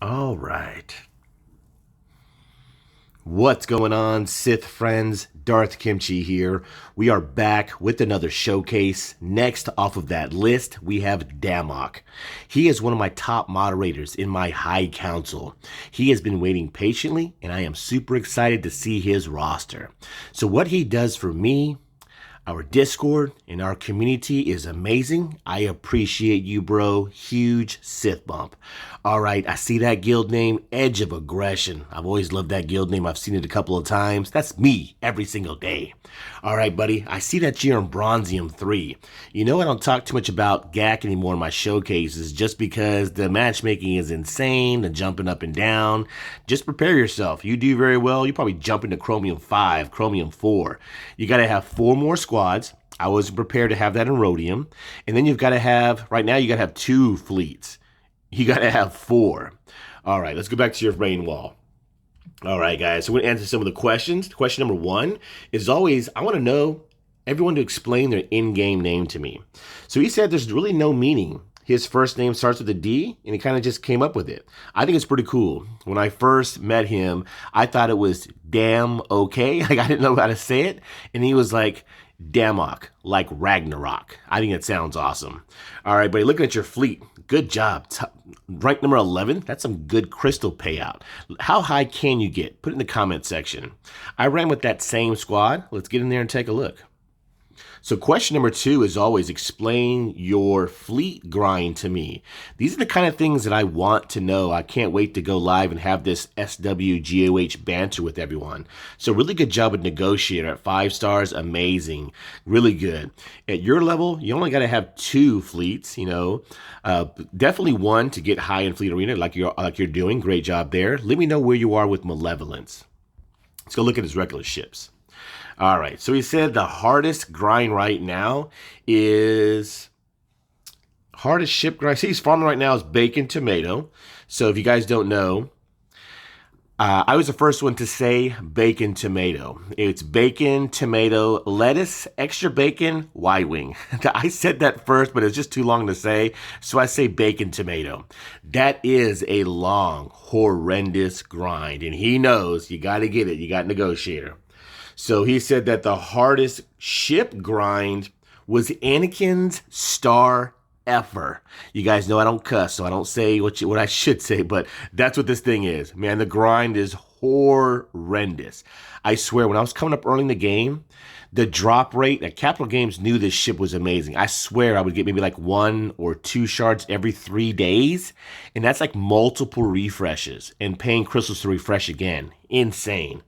All right. What's going on, Sith friends? Darth Kimchi here. We are back with another showcase. Next off of that list, we have Damok. He is one of my top moderators in my high council. He has been waiting patiently, and I am super excited to see his roster. So what he does for me, our Discord and our community is amazing. I appreciate you, bro. Huge Sith bump. All right, I see that guild name, Edge of Aggression. I've always loved that guild name. I've seen it a couple of times. That's me every single day. All right, buddy, I see that you're in Bronzium 3. You know I don't talk too much about GAC anymore in my showcases just because the matchmaking is insane, the jumping up and down. Just prepare yourself. You do very well. You probably jump into Chromium 5, Chromium 4. You got to have 4 more squads. I wasn't prepared to have that in Rhodium. And then you've got to have, right now, you got to have 2 fleets. You got to have 4. All right, let's go back to your brain wall. All right, guys, so we're going to answer some of the questions. Question number 1 is always, I want to know everyone to explain their in-game name to me. So he said there's really no meaning. His first name starts with a D, and he kind of just came up with it. I think it's pretty cool. When I first met him, I thought it was damn okay. Like, I didn't know how to say it. And he was like, Damok, like Ragnarok. I think it sounds awesome. All right, buddy, looking at your fleet. Good job. Rank number 11. That's some good crystal payout. How high can you get? Put it in the comment section. I ran with that same squad. Let's get in there and take a look. So question number 2 is always explain your fleet grind to me. These are the kind of things that I want to know. I can't wait to go live and have this SWGOH banter with everyone. So really good job with Negotiator at 5 stars. Amazing. Really good. At your level, you only got to have 2 fleets, you know. Definitely 1 to get high in fleet arena like you're doing. Great job there. Let me know where you are with Malevolence. Let's go look at his regular ships. All right, so he said the hardest grind right now is hardest ship grind. See, he's farming right now is bacon tomato. So if you guys don't know, I was the first one to say bacon tomato. It's bacon, tomato, lettuce, extra bacon, Y-wing. I said that first, but it's just too long to say, so I say bacon tomato. That is a long, horrendous grind, and he knows you got to get it. You got Negotiator. So he said that the hardest ship grind was Anakin's star effer. You guys know I don't cuss, so I don't say what I should say, but that's what this thing is. Man, the grind is horrendous. I swear, when I was coming up early in the game, the drop rate at Capital Games knew this ship was amazing. I swear I would get maybe like 1 or 2 shards every 3 days, and that's like multiple refreshes and paying crystals to refresh again. Insane.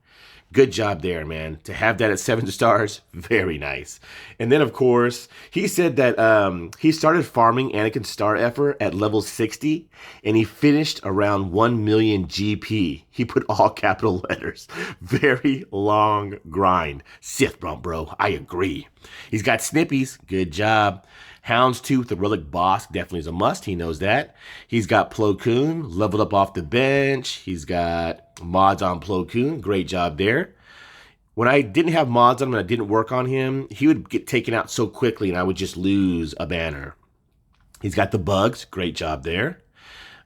Good job there, man. To have that at 7 stars, very nice. And then, of course, he said that he started farming Anakin Star Effer at level 60, and he finished around 1 million GP. He put all capital letters. Very long grind. Sith bro, I agree. He's got Snippies. Good job. Houndstooth, the Relic Boss, definitely is a must. He knows that. He's got Plo Koon, leveled up off the bench. He's got mods on Plo Koon. Great job there. When I didn't have mods on him and I didn't work on him, he would get taken out so quickly and I would just lose a banner. He's got the bugs. Great job there.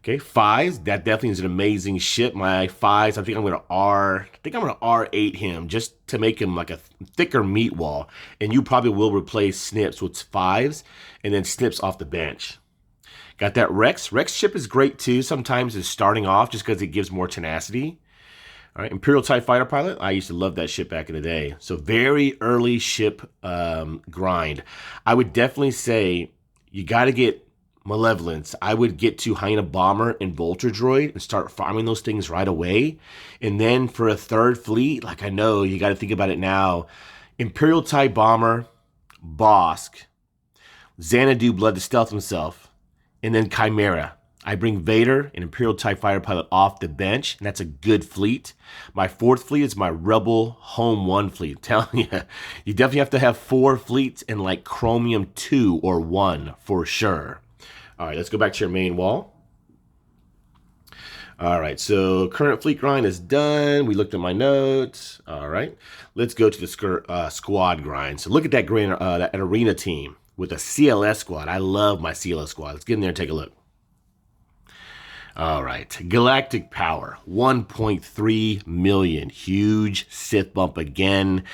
Okay, Fives, that definitely is an amazing ship. My Fives, I think I'm gonna R8 him just to make him like a thicker meat wall. And you probably will replace Snips with Fives and then Snips off the bench. Got that Rex. Rex ship is great too. Sometimes it's starting off just because it gives more tenacity. All right, Imperial TIE Fighter Pilot. I used to love that ship back in the day. So very early ship grind. I would definitely say you got to get Malevolence. I would get to Hyena Bomber and Vulture Droid and start farming those things right away. And then for a 3rd fleet, like I know you got to think about it now, Imperial TIE Bomber, Bosk, Xanadu Blood to stealth himself, and then Chimera. I bring Vader and Imperial TIE Fighter Pilot off the bench, and that's a good fleet. My 4th fleet is my Rebel Home 1 fleet. I'm telling you, you definitely have to have 4 fleets in like Chromium 2 or 1 for sure. All right, let's go back to your main wall. All right, so current fleet grind is done. We looked at my notes. All right, let's go to the squad grind. So look at that that arena team with a CLS squad. I love my CLS squad. Let's get in there and take a look. All right. Galactic Power, 1.3 million. Huge Sith bump again.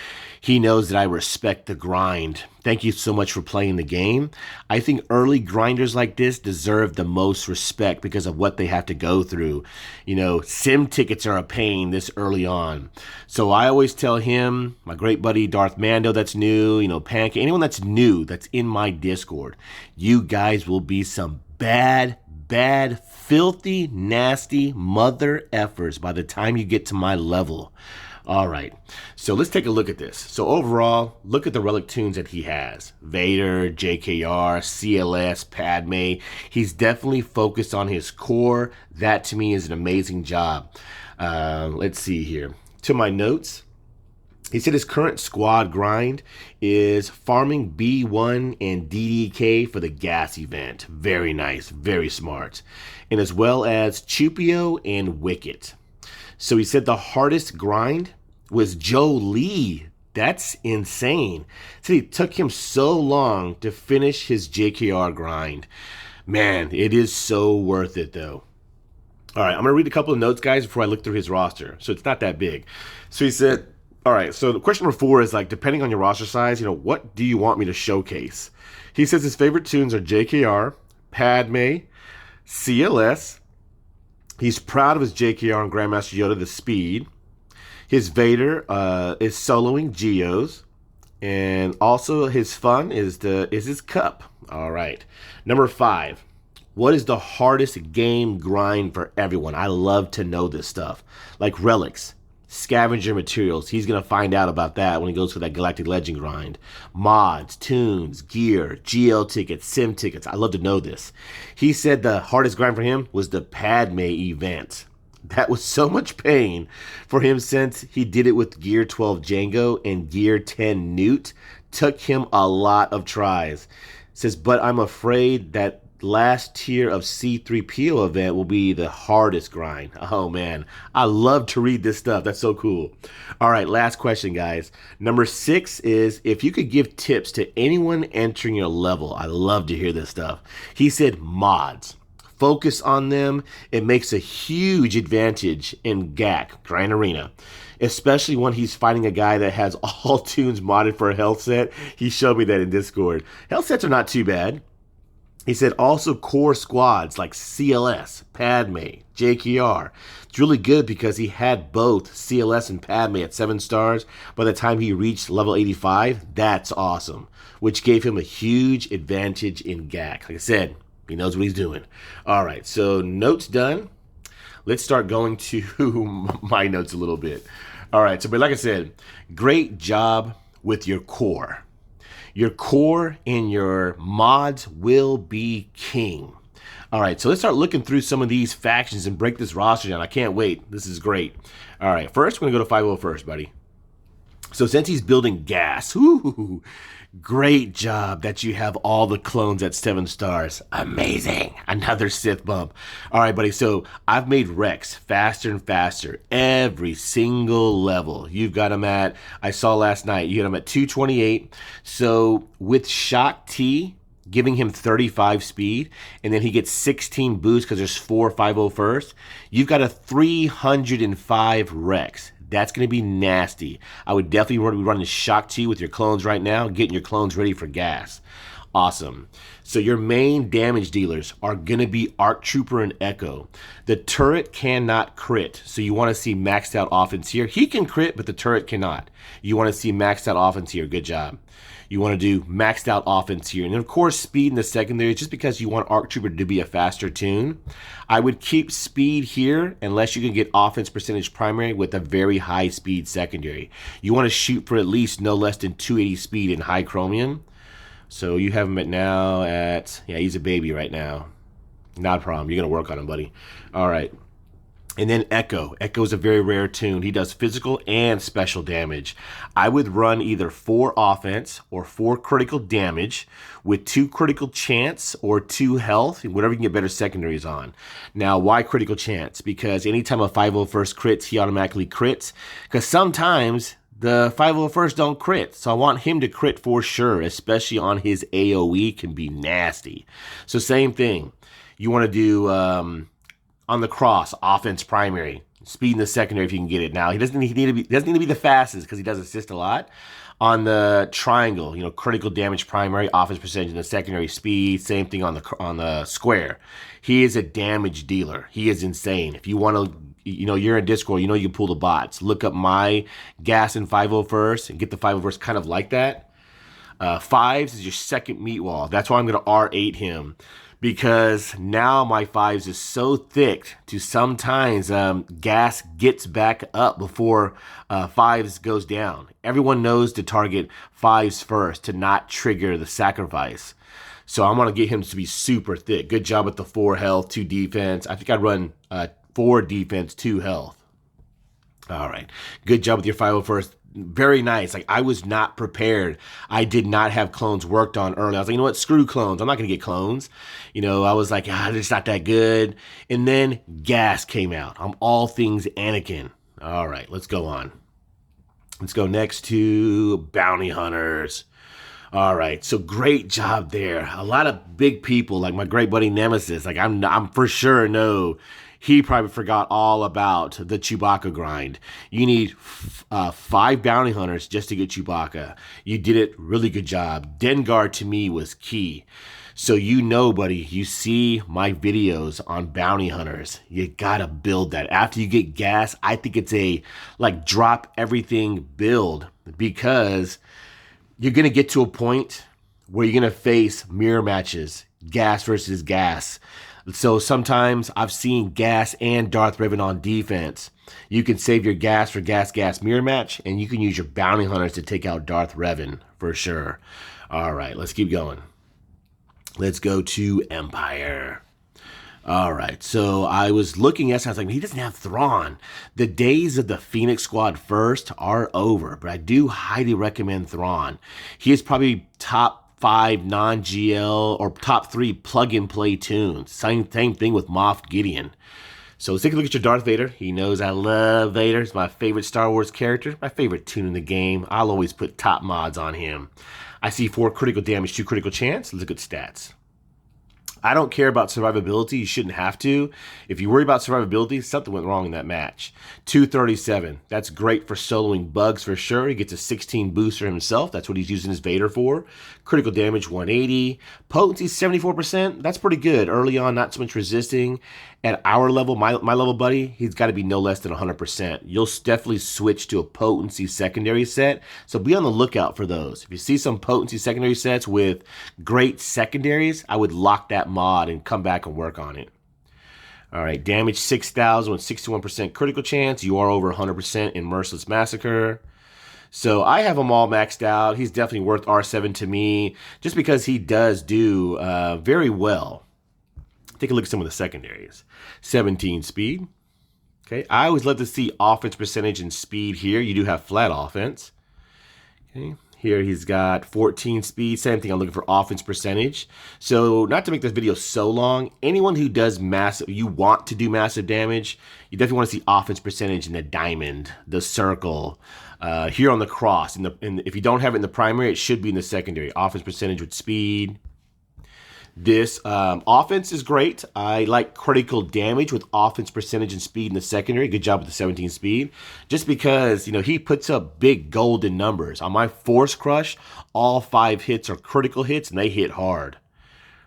He knows that I respect the grind. Thank you so much for playing the game. I think early grinders like this deserve the most respect because of what they have to go through. You know, sim tickets are a pain this early on. So I always tell him, my great buddy Darth Mando that's new, you know, Pancake, anyone that's new that's in my Discord, you guys will be some bad, filthy, nasty mother effers by the time you get to my level. All right, so let's take a look at this. So overall, look at the relic tunes that he has. Vader, JKR, CLS, Padme. He's definitely focused on his core. That to me is an amazing job. Let's see here. To my notes, he said his current squad grind is farming B1 and DDK for the gas event. Very nice, very smart. And as well as Chupio and Wicket. So he said the hardest grind was Jolie. That's insane. So it took him so long to finish his JKR grind. Man, it is so worth it though. All right, I'm going to read a couple of notes, guys, before I look through his roster. So it's not that big. So he said, all right, so the question number 4 is like, depending on your roster size, you know, what do you want me to showcase? He says his favorite tunes are JKR, Padme, CLS. He's proud of his JKR and Grandmaster Yoda, the speed. His Vader is soloing Geos. And also his fun is his cup. All right. Number 5. What is the hardest game grind for everyone? I love to know this stuff. Like relics, scavenger materials. He's going to find out about that when he goes for that Galactic Legend grind. Mods, tunes, gear, GL tickets, sim tickets. I love to know this. He said the hardest grind for him was the Padme event. That was so much pain for him since he did it with Gear 12 Django and Gear 10 Newt. Took him a lot of tries. Says, but I'm afraid that last tier of C3PO event will be the hardest grind. Oh man, I love to read this stuff. That's so cool. All right, last question, guys. Number 6 is if you could give tips to anyone entering your level. I love to hear this stuff. He said mods. Focus on them. It makes a huge advantage in GAC, Grand Arena. Especially when he's fighting a guy that has all tunes modded for a health set. He showed me that in Discord. Health sets are not too bad. He said also core squads like CLS, Padme, JKR. It's really good because he had both CLS and Padme at 7 stars by the time he reached level 85. That's awesome, which gave him a huge advantage in GAC. Like I said, he knows what he's doing. All right, so notes done. Let's start going to my notes a little bit. All right, so but like I said, great job with your core. Your core and your mods will be king. All right, so let's start looking through some of these factions and break this roster down. I can't wait. This is great. All right, first we're going to go to 50 first, buddy. So since he's building gas, great job that you have all the clones at 7 stars. Amazing. Another Sith bump. All right, buddy. So I've made Rex faster and faster every single level. You've got him at, I saw last night, you got him at 228. So with Shock T, giving him 35 speed, and then he gets 16 boosts because there's 4 50 first, you've got a 305 Rex. That's going to be nasty. I would definitely be running Shock T with your clones right now, getting your clones ready for gas. Awesome. So your main damage dealers are going to be Arc Trooper and Echo. The turret cannot crit, so you want to see maxed out offense here. He can crit, but the turret cannot. You want to see maxed out offense here. Good job. You want to do maxed out offense here. And then, of course, speed in the secondary, just because you want Arc Trooper to be a faster tune. I would keep speed here unless you can get offense percentage primary with a very high speed secondary. You want to shoot for at least no less than 280 speed in high chromium. So you have him at now at, yeah, he's a baby right now. Not a problem. You're going to work on him, buddy. All right. And then Echo. Echo is a very rare tune. He does physical and special damage. I would run either 4 offense or 4 critical damage with 2 critical chance or 2 health, whatever you can get better secondaries on. Now, why critical chance? Because anytime a 501st crits, he automatically crits. Because sometimes the 501st don't crit. So I want him to crit for sure, especially on his AoE can be nasty. So same thing. You want to do On the cross, offense primary. Speed in the secondary if you can get it. Now, he doesn't need to be the fastest because he does assist a lot. On the triangle, critical damage primary, offense percentage in the secondary, speed. Same thing on the square. He is a damage dealer. He is insane. If you want to, you're in Discord, you can pull the bots. Look up my gas and 501st and get the 501st kind of like that. Fives is your second meat wall. That's why I'm going to R8 him. Because now my fives is so thick to sometimes gas gets back up before fives goes down. Everyone knows to target fives first to not trigger the sacrifice. So I'm going to get him to be super thick. Good job with the 4 health, 2 defense. I think I'd run 4 defense, 2 health. All right. Good job with your 501st. Very nice. Like, I was not prepared. I did not have clones worked on early. I was like, you know what? Screw clones. I'm not going to get clones. I was like, it's not that good. And then gas came out. I'm all things Anakin. All right, let's go on. Let's go next to bounty hunters. All right, so great job there. A lot of big people, like my great buddy Nemesis. Like, I'm for sure know he probably forgot all about the Chewbacca grind. You need 5 bounty hunters just to get Chewbacca. You did it. Really good job. Dengar to me was key. So buddy, you see my videos on bounty hunters. You gotta build that. After you get gas, I think it's a drop everything build, because you're gonna get to a point where you're gonna face mirror matches, gas versus gas. So sometimes I've seen gas and Darth Revan on defense. You can save your gas for gas mirror match, and you can use your bounty hunters to take out Darth Revan for sure. All right, let's keep going. Let's go to Empire. All right, so I was looking at, I was like, he doesn't have Thrawn. The days of the Phoenix Squad first are over, but I do highly recommend Thrawn. He is probably top 5 non-GL or top 3 plug-and-play tunes. Same thing with Moff Gideon. So let's take a look at your Darth Vader. He knows I love Vader. He's my favorite Star Wars character, my favorite tune in the game. I'll always put top mods on him. I see 4 critical damage, 2 critical chance. Let's look at stats. I don't care about survivability. You shouldn't have to. If you worry about survivability, something went wrong in that match. 237. That's great for soloing bugs for sure. He gets a 16 booster himself. That's what he's using his Vader for. Critical damage 180. Potency 74%. That's pretty good. Early on, not so much resisting. At our level, my level buddy, he's got to be no less than 100%. You'll definitely switch to a potency secondary set. So be on the lookout for those. If you see some potency secondary sets with great secondaries, I would lock that mod and come back and work on it. All right, damage 6,000 with 61% critical chance. You are over 100% in Merciless Massacre. So I have him all maxed out. He's definitely worth R7 to me just because he does do very well. Take a look at some of the secondaries. 17 speed. Okay, I always love to see offense percentage and speed here. You do have flat offense. Okay, here he's got 14 speed. Same thing, I'm looking for offense percentage. So not to make this video so long, anyone who does massive, you want to do massive damage, you definitely want to see offense percentage in the diamond, the circle, here on the cross. If you don't have it in the primary, it should be in the secondary. Offense percentage with speed. This offense is great. I like critical damage with offense percentage and speed in the secondary. Good job with the 17 speed. Just because, he puts up big golden numbers. On my Force Crush, all 5 hits are critical hits, and they hit hard.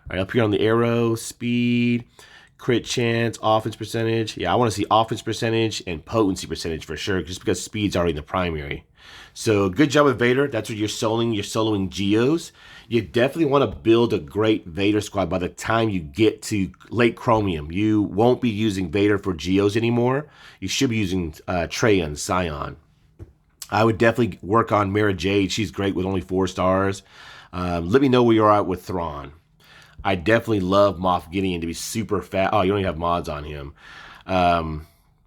All right, up here on the arrow, speed, crit chance, offense percentage. Yeah, I want to see offense percentage and potency percentage for sure, just because speed's already in the primary. So good job with Vader. That's what you're soloing. You're soloing Geos. You definitely want to build a great Vader squad by the time you get to late Chromium. You won't be using Vader for Geos anymore. You should be using Trey and Scion. I would definitely work on Mara Jade. She's great with only 4 stars. Let me know where you're at with Thrawn. I definitely love Moff Gideon to be super fast. Oh, you don't even have mods on him.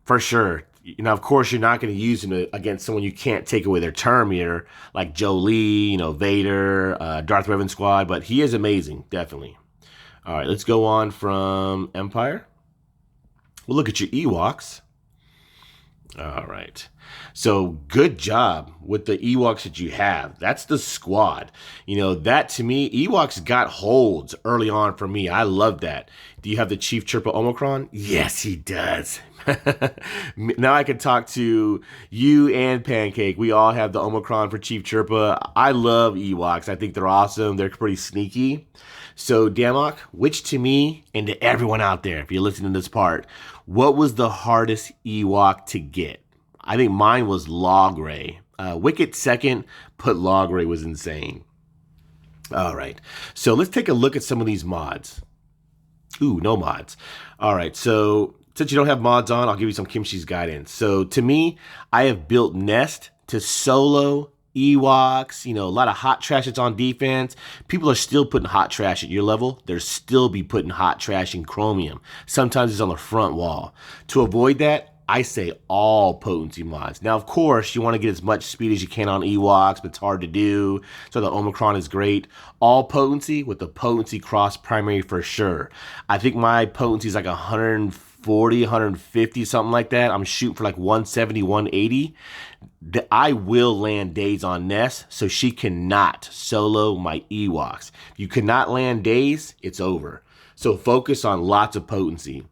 For sure. Of course, you're not going to use him against someone you can't take away their Terminator, like Jolie, Vader, Darth Revan squad, but he is amazing, definitely. All right, let's go on from Empire. We'll look at your Ewoks. All right. So good job with the Ewoks that you have. That's the squad. You know, that to me, Ewoks got holds early on for me. I love that. Do you have the Chief Chirpa Omicron? Yes, he does. Now I can talk to you and Pancake. We all have the Omicron for Chief Chirpa. I love Ewoks. I think they're awesome. They're pretty sneaky. So Damok, which to me and to everyone out there, if you're listening to this part, what was the hardest Ewok to get? I think mine was Logray. Wicket second, but Logray was insane. All right, so let's take a look at some of these mods. Ooh, no mods. All right, so since you don't have mods on, I'll give you some Kimchi's guidance. So to me, I have built Nest to solo Ewoks, you know, a lot of hot trash that's on defense. People are still putting hot trash at your level. They'll still be putting hot trash in Chromium. Sometimes it's on the front wall. To avoid that, I say all potency mods. Now, of course, you want to get as much speed as you can on Ewoks, but it's hard to do. So the Omicron is great. All potency with the potency cross primary for sure. I think my potency is like 140, 150, something like that. I'm shooting for like 170, 180. I will land days on Ness, so she cannot solo my Ewoks. If you cannot land days, it's over. So focus on lots of potency.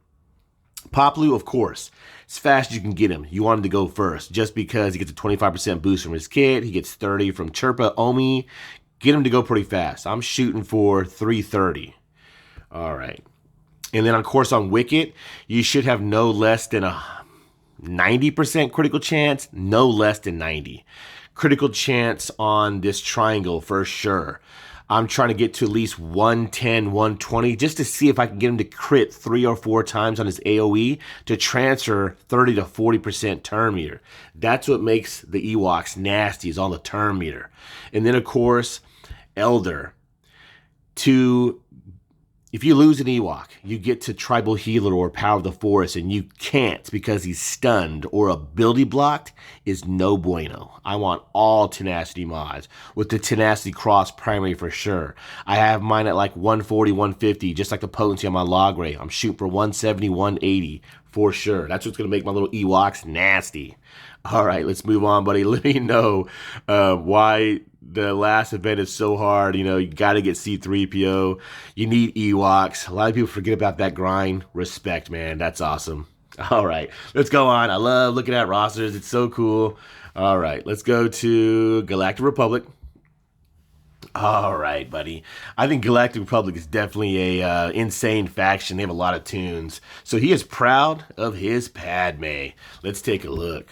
Poplu, of course, as fast as you can get him. You want him to go first, just because he gets a 25% boost from his kit. He gets 30 from Chirpa Omi. Get him to go pretty fast. I'm shooting for 330. All right. And then, of course, on Wicket, you should have no less than a 90% critical chance, no less than 90. Critical chance on this triangle for sure. I'm trying to get to at least 110, 120, just to see if I can get him to crit 3 or 4 times on his AoE to transfer 30 to 40% turn meter. That's what makes the Ewoks nasty, is on the turn meter. And then, of course, Elder. If you lose an Ewok, you get to Tribal Healer or Power of the Forest, and you can't because he's stunned or ability blocked, is no bueno. I want all Tenacity mods with the Tenacity Cross primary for sure. I have mine at like 140, 150, just like the potency on my Logray. I'm shooting for 170, 180 for sure. That's what's going to make my little Ewoks nasty. All right, let's move on, buddy. Let me know why the last event is so hard. You know, you got to get C3PO. You need Ewoks. A lot of people forget about that grind. Respect, man. That's awesome. All right, let's go on. I love looking at rosters. It's so cool. All right, let's go to Galactic Republic. All right, buddy. I think Galactic Republic is definitely a insane faction. They have a lot of tunes. So he is proud of his Padme. Let's take a look.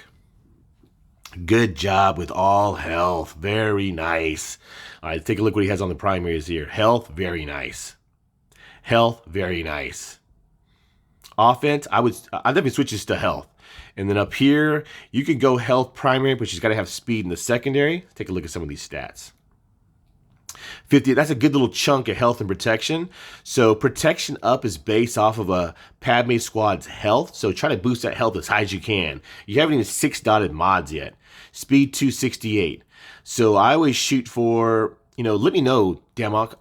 Good job with all health. Very nice. All right, take a look what he has on the primaries here. Health, very nice. Health, very nice. Offense, I definitely switch this to health. And then up here, you could go health primary, but she's got to have speed in the secondary. Take a look at some of these stats. 50, that's a good little chunk of health and protection. So protection up is based off of a Padme squad's health. So try to boost that health as high as you can. You haven't even 6-dotted mods yet. Speed 268. So I always shoot for, you know, let me know, Damok.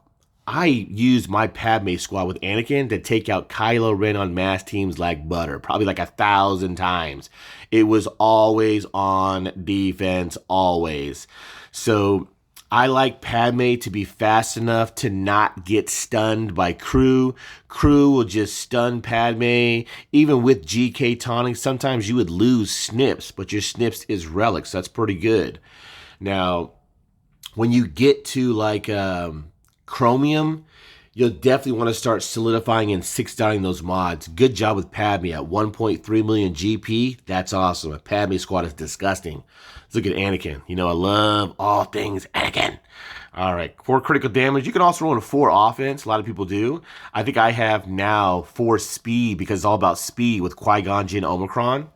I use my Padme squad with Anakin to take out Kylo Ren on mass teams like butter. Probably like 1,000 times. It was always on defense, always. So I like Padme to be fast enough to not get stunned by crew. Crew will just stun Padme. Even with GK taunting, sometimes you would lose snips, but your snips is relics. That's pretty good. Now, when you get to like Chromium, you'll definitely want to start solidifying and 6-dotting those mods. Good job with Padme at 1.3 million GP. That's awesome. A Padme squad is disgusting. Let's look at Anakin. You know, I love all things Anakin. All right, 4 critical damage. You can also roll in 4 offense. A lot of people do. I think I have now 4 speed because it's all about speed with Qui-Gon Jinn Omicron.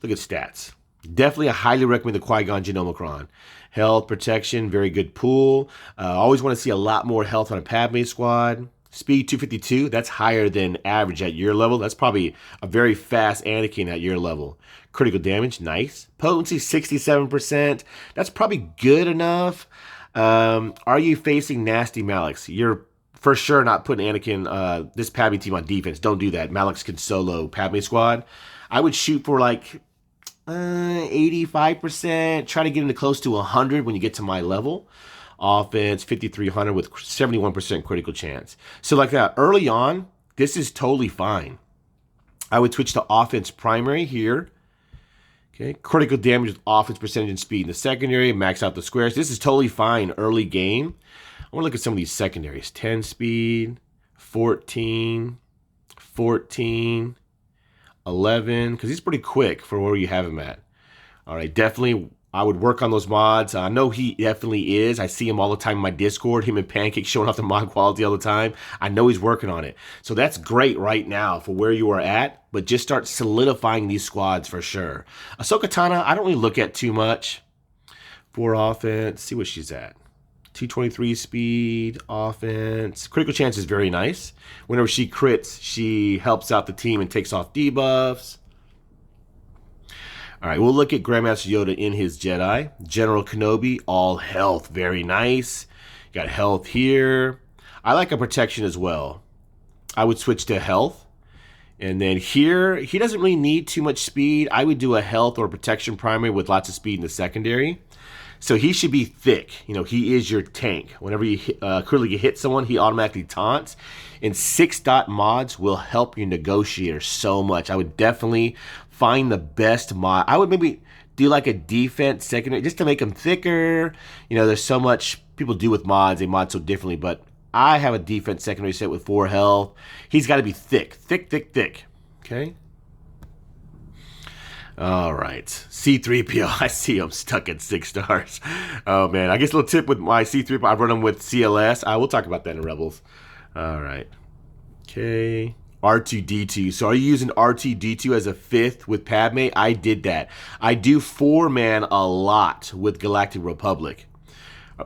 Look at stats. Definitely, I highly recommend the Qui-Gon Jinn Omicron. Health, protection, very good pool. Always want to see a lot more health on a Padme squad. Speed 252, that's higher than average at your level. That's probably a very fast Anakin at your level. Critical damage, nice. Potency 67%. That's probably good enough. Are you facing nasty Malaks? You're for sure not putting Anakin, this Padme team on defense. Don't do that. Malaks can solo Padme squad. I would shoot for like 85%. Try to get into close to 100 when you get to my level. Offense, 5,300 with 71% critical chance. So like that, early on, this is totally fine. I would switch to offense primary here. Okay, critical damage with offense percentage and speed in the secondary. Max out the squares. This is totally fine early game. I want to look at some of these secondaries. 10 speed, 14, 14, 11, because he's pretty quick for where you have him at. All right, definitely I would work on those mods. I know he definitely is. I see him all the time in my Discord, him and Pancake showing off the mod quality all the time. I know he's working on it. So that's great right now for where you are at, but just start solidifying these squads for sure. Ahsoka Tano, I don't really look at too much for offense. See what she's at. 223 speed, offense. Critical chance is very nice. Whenever she crits, she helps out the team and takes off debuffs. All right, we'll look at Grandmaster Yoda in his Jedi. General Kenobi, all health, very nice. Got health here. I like a protection as well. I would switch to health. And then here, he doesn't really need too much speed. I would do a health or protection primary with lots of speed in the secondary. So he should be thick. You know, he is your tank. Whenever you critically hit someone, he automatically taunts. And 6-dot mods will help your negotiator so much. I would definitely find the best mod. I would maybe do like a defense secondary just to make them thicker. You know, there's so much people do with mods. They mod so differently. But I have a defense secondary set with 4 health. He's got to be thick. Thick, thick, thick. Okay? All right, C-3PO, I see him stuck at 6 stars. Oh, man, I guess a little tip with my C-3PO, I run him with CLS. We'll talk about that in Rebels. All right, okay, R2-D2. So are you using R2-D2 as a 5th with Padme? I did that. I do 4-man a lot with Galactic Republic.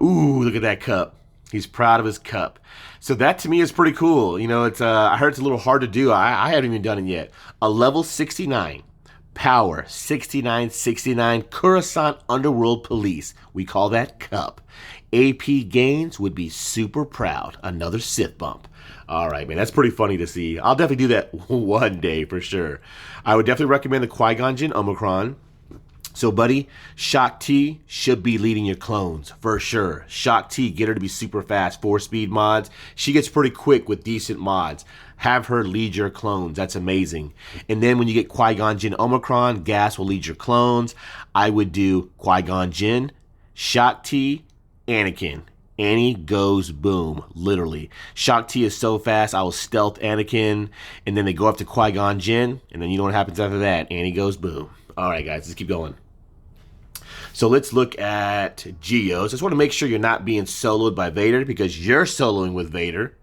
Ooh, look at that cup. He's proud of his cup. So that to me is pretty cool. You know, it's I heard it's a little hard to do. I haven't even done it yet. A level 69. Power, 6969, Coruscant Underworld Police. We call that Cup. AP Gains would be super proud. Another Sith bump. All right, man, that's pretty funny to see. I'll definitely do that one day for sure. I would definitely recommend the Qui-Gon Jinn Omicron. So, buddy, Shock T should be leading your clones for sure. Shock T, get her to be super fast. 4-speed mods. She gets pretty quick with decent mods. Have her lead your clones. That's amazing. And then when you get Qui-Gon Jinn Omicron, Gas will lead your clones. I would do Qui-Gon Jinn, Shock T, Anakin. Annie goes boom, literally. Shock T is so fast, I will stealth Anakin. And then they go up to Qui-Gon Jinn. And then you know what happens after that. Annie goes boom. All right, guys, let's keep going. So let's look at Geos. I just want to make sure you're not being soloed by Vader because you're soloing with Vader.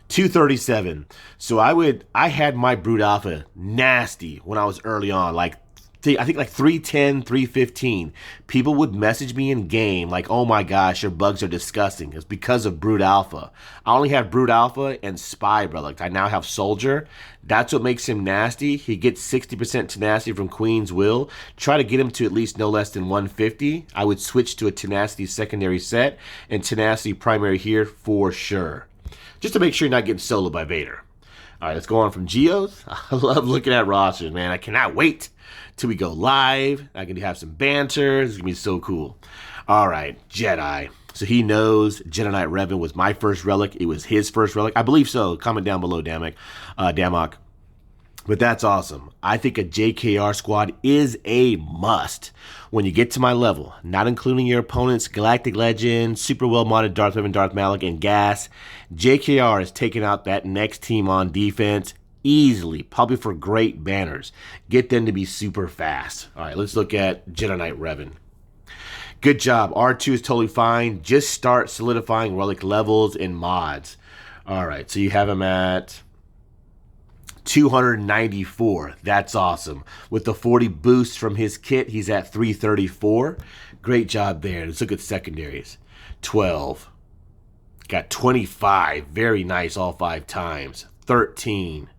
237. So I had my Brood Alpha nasty when I was early on, like I think like 310, 315. People would message me in game like, oh my gosh, your bugs are disgusting. It's because of Brood Alpha. I only have Brood Alpha and Spy Relic. I now have Soldier. That's what makes him nasty. He gets 60% tenacity from Queen's Will. Try to get him to at least no less than 150. I would switch to a tenacity secondary set and tenacity primary here for sure. Just to make sure you're not getting soloed by Vader. All right, let's go on from Geos. I love looking at rosters, man. I cannot wait till we go live. I can have some banter. This is going to be so cool. All right, Jedi. So he knows Jedi Knight Revan was my first relic. It was his first relic. I believe so. Comment down below, Damok. But that's awesome. I think a JKR squad is a must when you get to my level, not including your opponent's Galactic Legend, super well modded Darth Revan, Darth Malak, and Gas. JKR is taking out that next team on defense easily, probably for great banners. Get them to be super fast. All right, let's look at Jedi Knight Revan. Good job. R2 is totally fine. Just start solidifying relic levels and mods. All right, so you have him at 294. That's awesome. With the 40 boosts from his kit, he's at 334. Great job there. Let's look at secondaries. 12. Got 25. Very nice all 5 times. 13.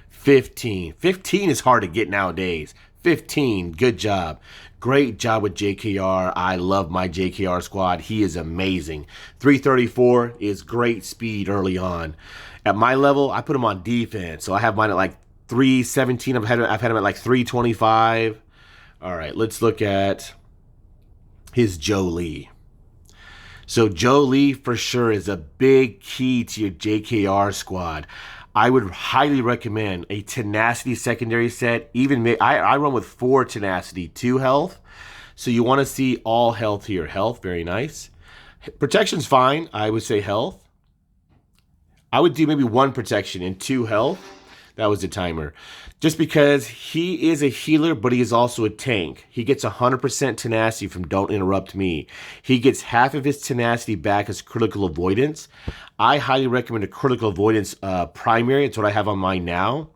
15. 15 is hard to get nowadays. 15. Good job. Great job with JKR. I love my JKR squad. He is amazing. 334 is great speed early on. At my level, I put him on defense. So I have mine at like 317. I've had him at like 325. All right, let's look at his Jolie. So Jolie for sure is a big key to your JKR squad. I would highly recommend a tenacity secondary set. Even I run with 4 tenacity, 2 health. So you want to see all health here. Health, very nice. Protection's fine. I would say health. I would do maybe 1 protection and 2 health. That was the timer. Just because he is a healer, but he is also a tank. He gets 100% tenacity from Don't Interrupt Me. He gets half of his tenacity back as critical avoidance. I highly recommend a critical avoidance primary. It's what I have on mine now. All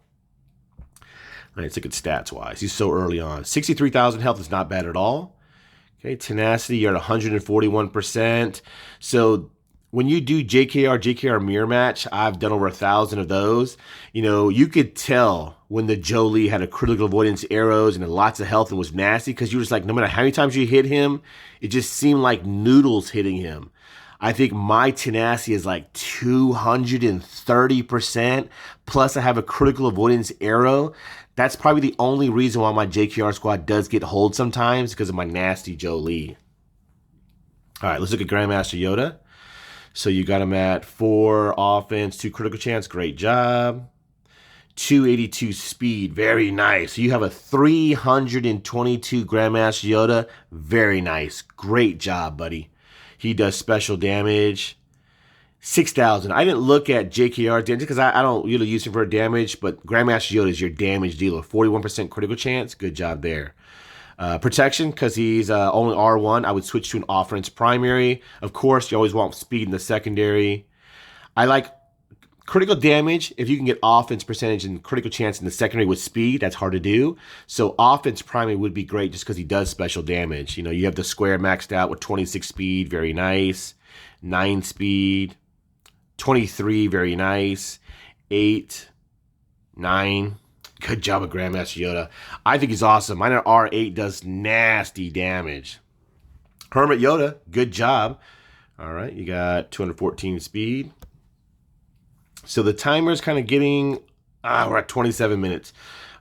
right, let's look at stats-wise. He's so early on. 63,000 health is not bad at all. Okay, tenacity, you're at 141%. So when you do JKR mirror match, I've done over 1,000 of those. You know, you could tell when the Jolie had a critical avoidance arrows and lots of health and was nasty because you were just like, no matter how many times you hit him, it just seemed like noodles hitting him. I think my tenacity is like 230%. Plus I have a critical avoidance arrow. That's probably the only reason why my JKR squad does get hold sometimes, because of my nasty Jolie. All right, let's look at Grandmaster Yoda. So you got him at 4 offense, 2 critical chance. Great job. 282 speed. Very nice. So you have a 322 Grandmaster Yoda. Very nice. Great job, buddy. He does special damage. 6,000. I didn't look at JKR damage because I don't usually use him for damage, but Grandmaster Yoda is your damage dealer. 41% critical chance. Good job there. Protection, because he's only R1, I would switch to an offense primary. Of course, you always want speed in the secondary. I like critical damage. If you can get offense percentage and critical chance in the secondary with speed, that's hard to do. So offense primary would be great just because he does special damage. You know, you have the square maxed out with 26 speed, very nice. 9 speed. 23, very nice. 8, 9. Good job of Grandmaster Yoda. I think he's awesome. Mine at R8 does nasty damage. Hermit Yoda, good job. All right, you got 214 speed. So the timer's kind of getting, we're at 27 minutes.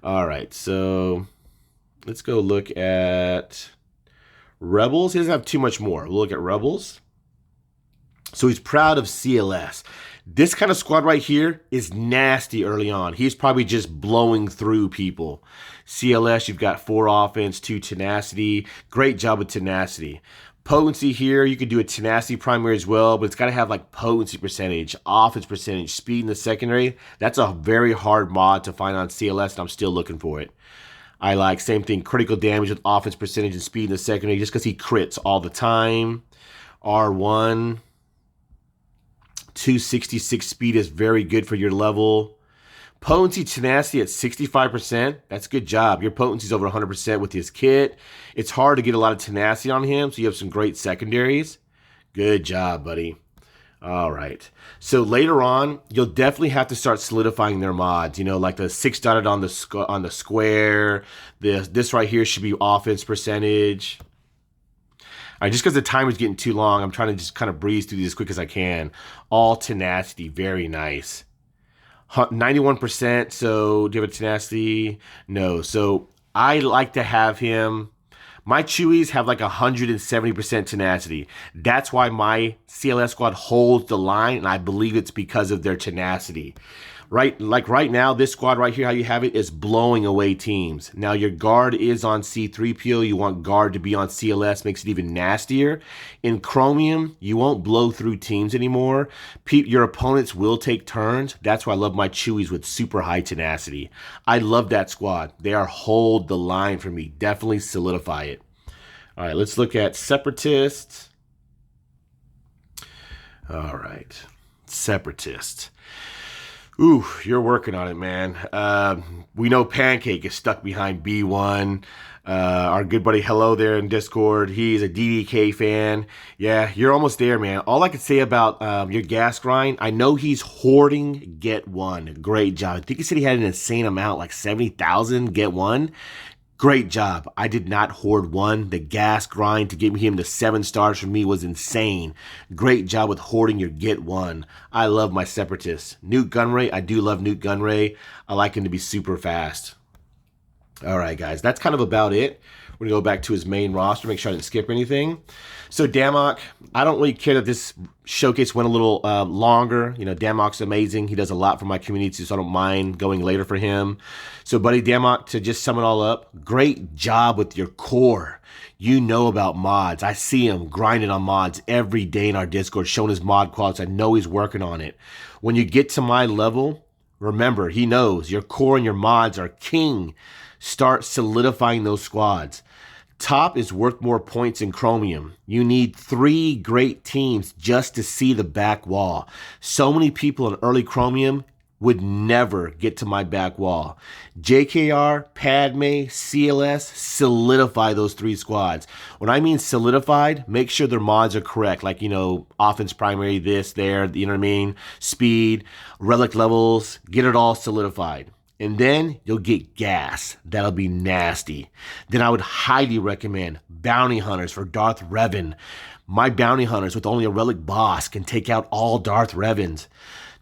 All right, so let's go look at Rebels. He doesn't have too much more. We'll look at Rebels. So he's proud of CLS. This kind of squad right here is nasty early on. He's probably just blowing through people. CLS, you've got 4 offense, 2 tenacity. Great job with tenacity. Potency here, you could do a tenacity primary as well, but it's got to have like potency percentage, offense percentage, speed in the secondary. That's a very hard mod to find on CLS, and I'm still looking for it. I like, same thing, critical damage with offense percentage and speed in the secondary just because he crits all the time. R1. 266 speed is very good for your level. Potency tenacity at 65%. That's a good job. Your potency is over 100% with his kit. It's hard to get a lot of tenacity on him, so you have some great secondaries. Good job, buddy. All right. So later on, you'll definitely have to start solidifying their mods. You know, like the 6 dotted on the square. This right here should be offense percentage. All right, just because the time is getting too long, I'm trying to just kind of breeze through these as quick as I can. All tenacity, very nice. 91%, so do you have a tenacity? No. So I like to have him. My Chewies have like 170% tenacity. That's why my CLS squad holds the line, and I believe it's because of their tenacity. Right, like right now, this squad right here, how you have it, is blowing away teams. Now, your guard is on C3PO. You want guard to be on CLS, makes it even nastier. In Chromium, you won't blow through teams anymore. Your opponents will take turns. That's why I love my Chewies with super high tenacity. I love that squad. They are hold the line for me. Definitely solidify it. All right, let's look at Separatists. All right, Separatists. Ooh, you're working on it, man. We know Pancake is stuck behind B1. Our good buddy Hello there in Discord, he's a DDK fan. Yeah, you're almost there, man. All I can say about your gas grind, I know he's hoarding Get 1. Great job. I think he said he had an insane amount, like 70,000 Get 1. Great job. I did not hoard 1. The gas grind to get him to 7 stars for me was insane. Great job with hoarding your Get 1. I love my Separatists. Newt Gunray, I do love Newt Gunray. I like him to be super fast. All right, guys, that's kind of about it. We're going to go back to his main roster, make sure I didn't skip anything. So Damok, I don't really care that this showcase went a little longer. You know, Damok's amazing. He does a lot for my community, so I don't mind going later for him. So, buddy Damok, to just sum it all up, great job with your core. You know about mods. I see him grinding on mods every day in our Discord, showing his mod quality. I know he's working on it. When you get to my level, remember, he knows your core and your mods are king. Start solidifying those squads. Top is worth more points in Chromium. You need 3 great teams just to see the back wall. So many people in early Chromium would never get to my back wall. JKR, Padme, CLS, solidify those 3 squads. When I mean solidified, make sure their mods are correct. Like, you know, offense primary, this, there, you know what I mean? Speed, relic levels, get it all solidified. And then you'll get gas. That'll be nasty. Then I would highly recommend bounty hunters for Darth Revan. My bounty hunters with only a relic boss can take out all Darth Revans.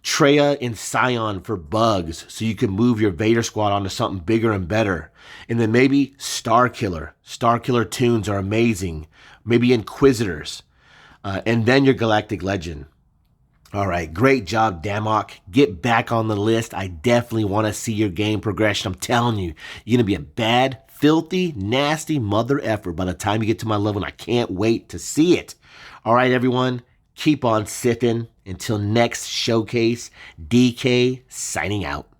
Traya and Scion for bugs, so you can move your Vader squad onto something bigger and better. And then maybe Star Killer. Star Killer tunes are amazing. Maybe Inquisitors. And then your Galactic Legend. All right, great job, Damok. Get back on the list. I definitely want to see your game progression. I'm telling you, you're going to be a bad, filthy, nasty mother effer by the time you get to my level, and I can't wait to see it. All right, everyone, keep on sipping. Until next showcase, DK signing out.